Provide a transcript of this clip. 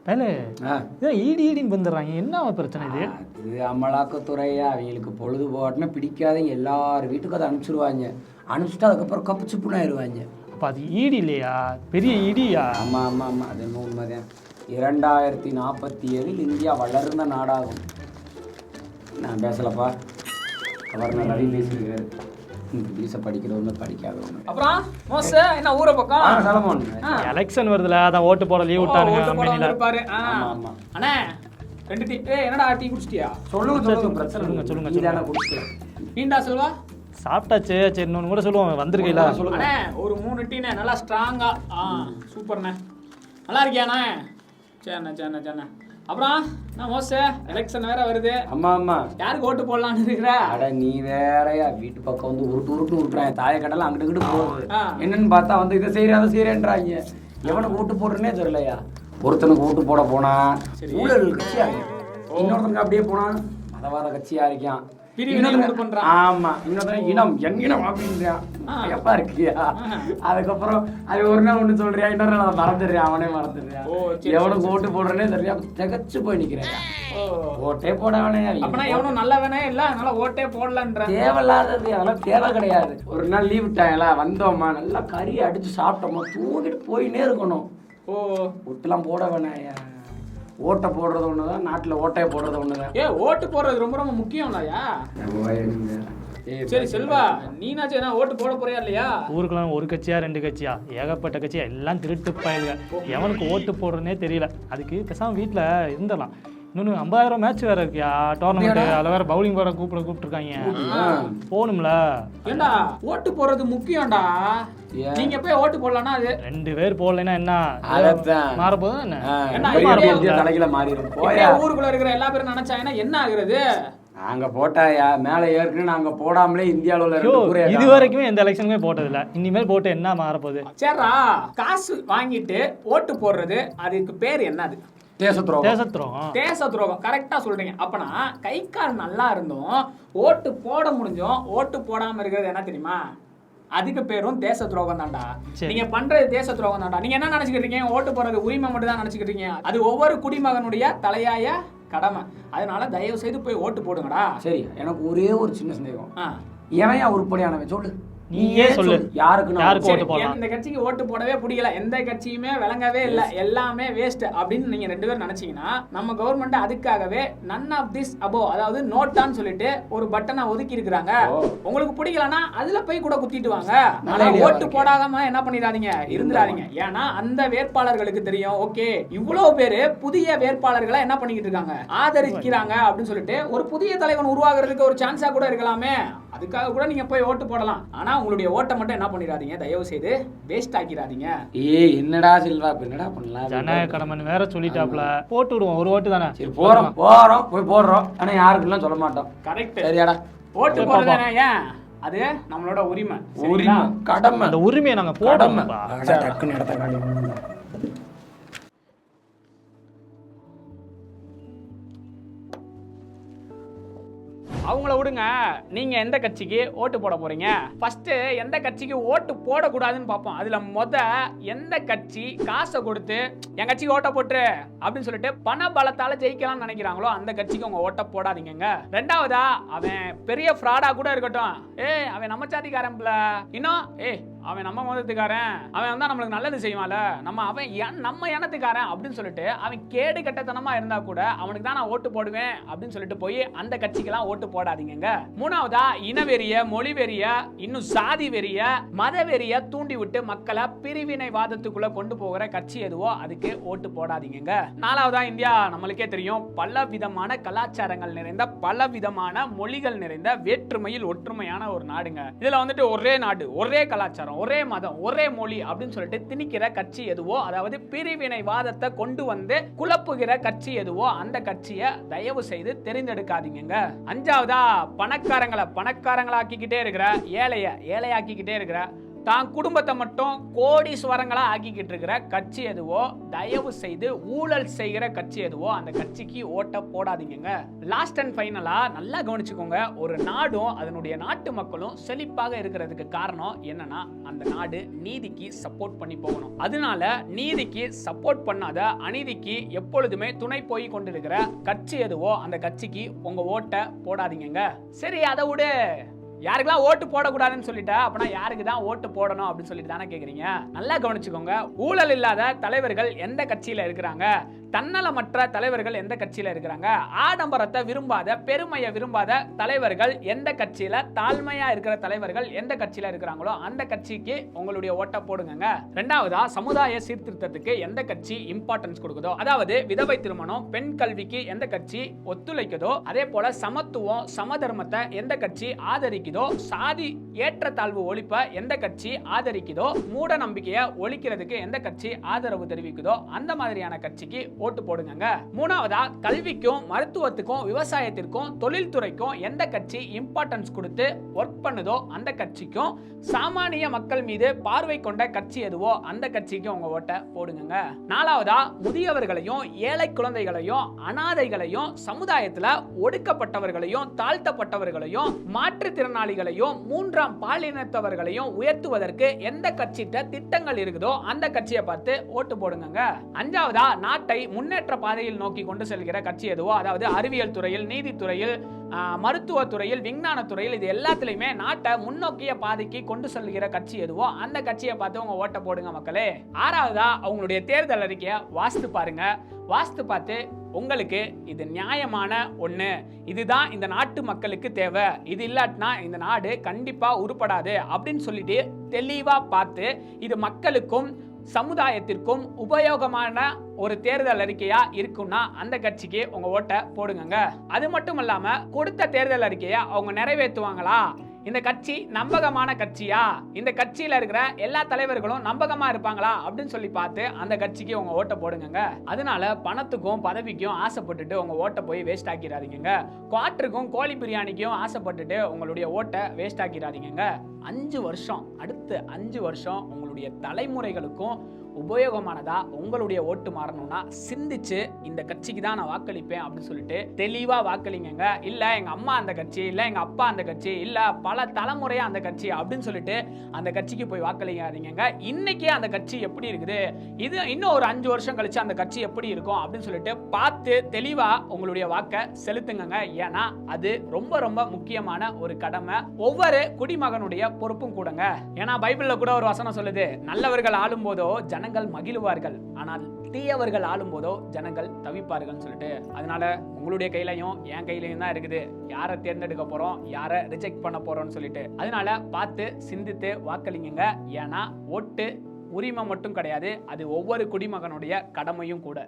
ஈடின்னு வந்துடுறாங்க, என்ன பிரச்சனை இது? இது அமலாக்கத்துறையா அவங்களுக்கு பொழுது போட்டுனா பிடிக்காத எல்லார் வீட்டுக்கும் அதை அனுப்பிச்சிடுவாங்க. அனுப்பிச்சிட்டு அதுக்கப்புறம் கப்பு சுப்புன்னு ஆயிடுவாங்க. அப்போ அது ஈடி இல்லையா, பெரிய ஈடியா? ஆமாம் ஆமாம் ஆமாம், அது என்ன உண்மைதான். 2047 இந்தியா வளர்ந்த நாடாகும். நான் பேசலப்பா, கவர்னர் ரவி பேசியிருக்காரு. இங்கிலீஷை படிக்கிறவங்க படிக்காதவங்க. அப்புறம் மோச என்ன ஊரை பக்கம் சலமோன் எலெக்ஷன் வருதுல, அதான் ஓட்டு போட லீவ் விட்டானுங்க. இருப்பாரு. அண்ணே 2 டீ. என்னடா டீ குடிச்சிட்டியா? சொல்லுங்க பிரச்சனை சொல்லுங்க. நீதானே குடிச்சு நீண்டா செல்வா சாப்பிட்டாச்சு. சரி இன்னொன்று கூட சொல்லுவோம், வந்திருக்கீங்களா? அண்ணே ஒரு 3 டீண்ணே, நல்லா ஸ்ட்ராங்கா. சூப்பர்ண்ணே, நல்லா இருக்கியாண்ணே? சரிண்ணே. அப்புறம் நான் மோச எலெக்ஷன் வேற வருது. ஆமா யாருக்கு ஓட்டு போடலான்னு இருக்கிற? அட நீ வேறையா, வீட்டு பக்கம் வந்து உருட்டு விட்டுறாங்க. தாய கடலாம் அங்கிட்டு இங்கிட்டு போகுது. என்னன்னு பார்த்தா வந்து இதை செய்யறாங்க. எவனுக்கு ஓட்டு போடுறேன்னே தெரியலையா. ஒருத்தனுக்கு ஓட்டு போட போனா ஊழல் கட்சியா இருக்கான், இன்னொருத்தனுக்கு அப்படியே போனா மதவாத கட்சியா இருக்கான். ஆமா, இன்னொருத்தன் இனம் என் இனம் அப்படின்றான். எப்பா இருக்கியா? அதுக்கப்புறம் அது ஒரு நாள் ஒண்ணு சொல்றியா, இன்னொரு நாள் அதை மறந்துடுறியா, அவனே மறந்துடுறியா. எவனுக்கு ஓட்டு போடுறேன்னே தெரியா, திகச்சு போய் நிக்கிறேன். ஓட்டே போட வேணாம். அப்பனா எவனும் நல்ல வேணே இல்ல, அதனால ஓட்டே போடலன்ற. தேவையில்லாதது, அதெல்லாம் தேவை கிடையாது. ஒரு நாள் லீவ் விட்டாங்களா, வந்தோமா நல்லா கறி அடிச்சு சாப்பிட்டோமா, தூங்கிட்டு போயினே இருக்கணும். ஒட்டுலாம் போட வேணாயா. ஓட்டை போடுறது ஒண்ணுதான், நாட்டுல ஓட்டையை போடுறது ஒண்ணுதான். ஓட்டு போடுறது ரொம்ப ரொம்ப முக்கியம்லையா? சரி செல்வா, நீனாச்சும் என்ன ஓட்டு போட போறியா இல்லையா? ஊருக்குலாம் ஒரு கட்சியா 2 கட்சியா ஏகப்பட்ட கட்சியா எல்லாம் திருட்டு பயிலுங்க. எவனுக்கு ஓட்டு போடுறதுனே தெரியல. அதுக்கு பேசாம வீட்டுல இருந்துடலாம். இன்னொன்று 50,000 மேட்ச் வேற இருக்கியா, டோர்னமெண்ட். அதில் வேற பவுலிங் போட கூப்பிட்டுருக்காங்க, போகணும்ல. ஏண்டா ஓட்டு போடுறது முக்கியம்டா. நீங்க போய் ஓட்டு போடலாம்னா அது 2 பேர் போடலைன்னா என்ன மாறப்போதும்? என்ன தலைகளை மாறிடும். ஊருக்குள்ள இருக்கிற எல்லா பேரும் நினைச்சாங்கன்னா என்ன ஆகுறது? நாங்க போட்டாயா மேல ஏற்கனவே நாங்க போடாமலே இந்தியாவில் இது வரைக்குமே எந்த எலெக்ஷனுமே போட்டதில்ல. இனிமேல் போட்டு என்ன மாறப்போகுது? சரிடா, காசு வாங்கிட்டு ஓட்டு போடுறது அதுக்கு பேர் என்னது? தேச துரோகம். கரெக்டா சொல்றீங்க. அப்பனா கை கால் நல்லா இருந்தும் ஓட்டு போட முடிஞ்சும் ஓட்டு போடாம இருக்கிறது என்ன தெரியுமா? அதுக்கு பேரும் தேச துரோகம் தான்டா. நீங்க பண்றது தேச துரோகம் தான்டா. நீங்க என்ன நினைச்சுக்கிட்டீங்க, ஓட்டு போறது உரிமை மட்டும் தான் நினைச்சுக்கிட்டீங்க. அது ஒவ்வொரு குடிமகனுடைய தலையாய கடமை. அதனால தயவு செய்து போய் ஓட்டு போடுங்கடா. சரி, எனக்கு ஒரே ஒரு சின்ன சந்தேகம். எவன் உருப்படியானவன் சொல்லு. நீயே சொல்லு, யாருக்கு ஓட்டு போடலாம்? இந்த கட்சிக்கு ஓட்டு போடவே பிடிக்கல, எந்த கட்சியுமே விளங்கவே இல்ல, எல்லாமே வேஸ்ட் அப்படின்னு நீங்க 2 பேரும் நினைச்சீங்கன்னா, நம்ம கவர்மெண்ட் அதுக்காகவே நன் ஆஃப் திஸ் அபோ, அதாவது நோட்டான்னு சொல்லிட்டு ஒரு பட்டனை ஒதுக்கி இருக்கிறாங்க. உங்களுக்கு பிடிக்கலன்னா அதுல போய் கூட குத்திட்டு வாங்க. ஓட்டு போடாம என்ன பண்ணிடாதீங்க, இருந்துடாதீங்க. ஏன்னா அந்த வேட்பாளர்களுக்கு தெரியும், ஓகே இவ்வளவு பேரு புதிய வேட்பாளர்களை என்ன பண்ணிக்கிட்டு இருக்காங்க, ஆதரிக்கிறாங்க அப்படின்னு சொல்லிட்டு ஒரு புதிய தலைவன் உருவாகிறதுக்கு ஒரு சான்ஸா கூட இருக்கலாமே. அதுக்காக கூட நீங்க போய் ஓட்டு போடலாம். ஆனா உங்களுடைய ஓட்டை மட்டும் என்ன பண்ணிடாதீங்க, தயவு செய்து வேஸ்ட் ஆக்கிடாதீங்க. என்னடா செல்வா, என்னடா பண்ணலாம்? ஜனநாயக கடமைன்னு வேற சொல்லிட்டாப்ல. போட்டு விடுவோம், ஒரு ஓட்டு தானே. சரி போறோம் போய் போடுறோம். ஆனா யாருக்குலாம் சொல்ல மாட்டோம். கரெக்ட், சரியாடா? ஓட்டு போடுறதுனா ஏன், அது நம்மளோட உரிமை, கடமை. அந்த உரிமையை நாங்க போடணும். டக்குன்னு இடத்த காட்டி அவங்கள விடுங்க. நீங்க எந்த கட்சிக்கு ஓட்டு போட போறீங்க? ஃபர்ஸ்ட் எந்த கட்சிக்கு ஓட்டு போடக்கூடாதுன்னு பார்ப்போம். அதுல எந்த கட்சி காசை கொடுத்து என் கட்சிக்கு ஓட்ட போட்டு அப்படின்னு சொல்லிட்டு பண பலத்தால ஜெயிக்கலாம்னு நினைக்கிறாங்களோ அந்த கட்சிக்கு உங்க ஓட்ட போடாதீங்க. 2வதா, அவன் பெரிய ஃப்ராடா கூட இருக்கட்டும், அவன் நம்ம சாதிக்காரன்ல, இன்னும் அவன் நம்ம மதத்துக்காரன், அவன் வந்தா நம்மளுக்கு நல்லது செய்வான்ல, நம்ம இனத்துக்காரன் அப்படின்னு சொல்லிட்டு அவன் கேடு கட்டத்தனமா இருந்தா கூட அவனுக்கு தான் நான் ஓட்டு போடுவேன் அப்படின்னு சொல்லிட்டு போய் அந்த கட்சிக்கெல்லாம் ஓட்டு போடாதீங்க. 3வதா, இனவெறிய, மொழி வெறிய, இன்னும் சாதி வெறிய, மத வெறிய தூண்டி விட்டு மக்களை பிரிவினைவாதத்துக்குள்ள கொண்டு போகிற கட்சி எதுவோ அதுக்கு ஓட்டு போடாதீங்க. 4வதா, இந்தியா நம்மளுக்கே தெரியும் பல விதமான கலாச்சாரங்கள் நிறைந்த, பல விதமான மொழிகள் நிறைந்த, வேற்றுமையில் ஒற்றுமையான ஒரு நாடுங்க. இதுல வந்துட்டு ஒரே நாடு, ஒரே கலாச்சாரம், ஒரே மதம், ஒரே மொழி அப்படின்னு சொல்லிட்டு திணிக்கிற கட்சி எதுவோ, அதாவது பிரிவினைவாதத்தை கொண்டு வந்து குழப்புகிற கட்சி எதுவோ அந்த கட்சியை தயவு செய்து தெரிந்தெடுக்காதீங்க. 5வதா, பணக்காரங்களாக்கிக்கிட்டே இருக்கிற, ஏழையாக்கிக்கிட்டே இருக்கிற தான் குடும்பத்தை மட்டும் கோடீஸ்வரங்களா ஆக்கிக்கிட்டு இருக்கிற கட்சி எதுவோ, தயவு செய்து ஊழல் செய்கிற கட்சி எதுவோ அந்த கட்சிக்கு ஓட்ட போடாதீங்க. லாஸ்ட் அண்ட் ஃபைனலா நல்லா கவனிச்சுக்கோங்க. ஒரு நாடும் அதனுடைய நாட்டு மக்களும் செழிப்பாக இருக்கிறதுக்கு காரணம் என்னன்னா அந்த நாடு நீதிக்கு சப்போர்ட் பண்ணி போகணும். அதனால நீதிக்கு சப்போர்ட் பண்ணாத, அநீதிக்கு எப்பொழுதுமே துணை போய் கொண்டிருக்கிற கட்சி எதுவோ அந்த கட்சிக்கு உங்க ஓட்டை போடாதீங்க. சரி, அதை விடு. யாருக்கெல்லாம் ஓட்டு போடக்கூடாதுன்னு சொல்லிட்டா அப்பனா யாருக்கு தான் ஓட்டு போடணும் அப்படின்னு சொல்லிட்டு தானே கேக்குறீங்க. நல்லா கவனிச்சுக்கோங்க. ஊழல் இல்லாத தலைவர்கள் எந்த கட்சியில இருக்கிறாங்க, தன்னலமற்ற தலைவர்கள் எந்த கட்சியில இருக்கிறாங்க, ஆடம்பரத்தை விரும்பாத, பெருமையை விரும்பாத தலைவர்கள் எந்த கட்சியில, தாழ்மையா இருக்கிற தலைவர்கள் எந்த கட்சியில இருக்கிறாங்களோ அந்த கட்சிக்கு உங்களுடைய ஓட்ட போடுங்க. ரெண்டாவதா, சமுதாய சீர்திருத்தத்துக்கு எந்த கட்சி இம்பார்ட்டன்ஸ் கொடுக்குதோ, அதாவது விதவை திருமணம், பெண் கல்விக்கு எந்த கட்சி ஒத்துழைக்குதோ, அதே போல சமத்துவம், சமதர்மத்தை எந்த கட்சி ஆதரிக்குதோ, சாதி ஏற்றத்தாழ்வு ஒழிப்ப எந்த கட்சி ஆதரிக்குதோ, மூட நம்பிக்கையை ஒழிக்கிறதுக்கு எந்த கட்சி ஆதரவு தெரிவிக்குதோ அந்த மாதிரியான கட்சிக்கு ஓட்டு போடுங்க. மூணாவதா, கல்விக்கும், மருத்துவத்துக்கும், விவசாயத்திற்கும், தொழில்துறைக்கும் எந்த கட்சி இம்பார்ட்டன்ஸ் கொடுத்து ஒர்க் பண்ணுதோ அந்த கட்சிக்கும், சாமானிய மக்கள் மீது பார்வை கொண்ட கட்சி எதுவோ அந்த கட்சிக்கு உங்க ஓட்டை போடுங்க. நாலாவதா, முதியவர்களையும், ஏழை குழந்தைகளையும், அனாதைகளையும், சமுதாயத்துல ஒடுக்கப்பட்டவர்களையும், தாழ்த்தப்பட்டவர்களையும், மாற்றுத்திறனாளிகளையும், மூன்றாம் பாலினத்தவர்களையும் உயர்த்துவதற்கு எந்த கட்சிட்ட திட்டங்கள் இருக்குதோ அந்த கட்சியை பார்த்து ஓட்டு போடுங்க. அஞ்சாவதா, நாட்டை முன்னேற்ற பாதையில் நோக்கி கொண்டு செல்கிற கட்சி எதுவோ, அதாவது அறிவியல் துறையில், நீதித்துறையில், மருத்துவத்துறையில், விஞ்ஞான துறையில், இது எல்லாத்திலையுமே நாட்டை முன்னோக்கிய பாதைக்கு கொண்டு செல்கிற கட்சி எதுவோ அந்த கட்சியை பார்த்து உங்க ஓட்ட போடுங்க மக்களே. ஆறாவதா, அவங்களுடைய தேர்தல் அறிக்கையை வாசித்து பாருங்க. வாசித்து பார்த்து உங்களுக்கு இது நியாயமான ஒண்ணு, இதுதான் இந்த நாட்டு மக்களுக்கு தேவை, இது இல்லாட்டினா இந்த நாடு கண்டிப்பா உருப்படாது அப்படின்னு சொல்லிட்டு தெளிவா பார்த்து இது மக்களுக்கும் சமுதாயத்திற்கும் உபயோகமான ஒரு தேர்தல் அறிக்கையா இருக்கும்னா அந்த கட்சிக்கு உங்க ஓட்டை போடுங்க. அது மட்டும் இல்லாம கொடுத்த தேர்தல் அறிக்கையை அவங்க நிறைவேற்றுவாங்களா, இந்த கட்சி நம்பகமான கட்சியா, இந்த கட்சியில இருக்கிற எல்லா தலைவர்களும் நம்பகமா இருப்பாங்களா அப்படின்னு சொல்லி பார்த்து அந்த கட்சிக்கு உங்க ஓட்டை போடுங்க. அதனால பணத்துக்கும் பதவிக்கும் ஆசைப்பட்டுட்டு உங்க ஓட்டை போய் வேஸ்ட் ஆக்கிடாதீங்க. குவாட்டருக்கும் கோழி பிரியாணிக்கும் ஆசைப்பட்டுட்டு உங்களுடைய ஓட்டை வேஸ்ட் ஆக்கிடாதீங்க. 5 வருஷம், அடுத்த 5 வருஷம் உங்களுடைய தலைமுறைகளுக்கும் உபயோகமானதா உங்களுடைய ஓட்டு மாறணும்னா சிந்திச்சு இந்த கட்சிக்கு தான் நான் வாக்களிப்பேன் அப்படின்னு சொல்லிட்டு தெளிவா வாக்களிங்க. இல்ல எங்க அம்மா அந்த கட்சி, இல்ல எங்க அப்பா அந்த கட்சி, இல்ல பல தலைமுறையா அந்த கட்சி அப்படின்னு சொல்லிட்டு அந்த கட்சிக்கு போய் வாக்களிக்காதீங்க. இன்னைக்கு அந்த கட்சி எப்படி இருக்குது, இது இன்னும் ஒரு 5 வருஷம் கழிச்சு அந்த கட்சி எப்படி இருக்கும் அப்படின்னு சொல்லிட்டு பார்த்து தெளிவா உங்களுடைய வாக்கை செலுத்துங்க. ஏன்னா அது ரொம்ப ரொம்ப முக்கியமான ஒரு கடமை, ஒவ்வொரு குடிமகனுடைய பொறுப்பும் கூடங்க. ஏன்னா பைபிள்ல கூட ஒரு வசனம் சொல்லுது, நல்லவர்கள் ஆளும் போதோ ஜனங்கள் மகிழ்வார்கள், ஆனால் தீயவர்கள் ஆளும் போதோ ஜனங்கள் தவிப்பார்கள் சொல்லிட்டு. அதனால உங்களுடைய கையிலையும் என் கையிலையும் தான் இருக்குது யாரை தேர்ந்தெடுக்க போறோம், யாரை ரிஜெக்ட் பண்ண போறோம்னு சொல்லிட்டு. அதனால பார்த்து சிந்தித்து வாக்களிங்க. ஏன்னா ஓட்டு உரிமை மட்டும் கிடையாது, அது ஒவ்வொரு குடிமகனுடைய கடமையும் கூட.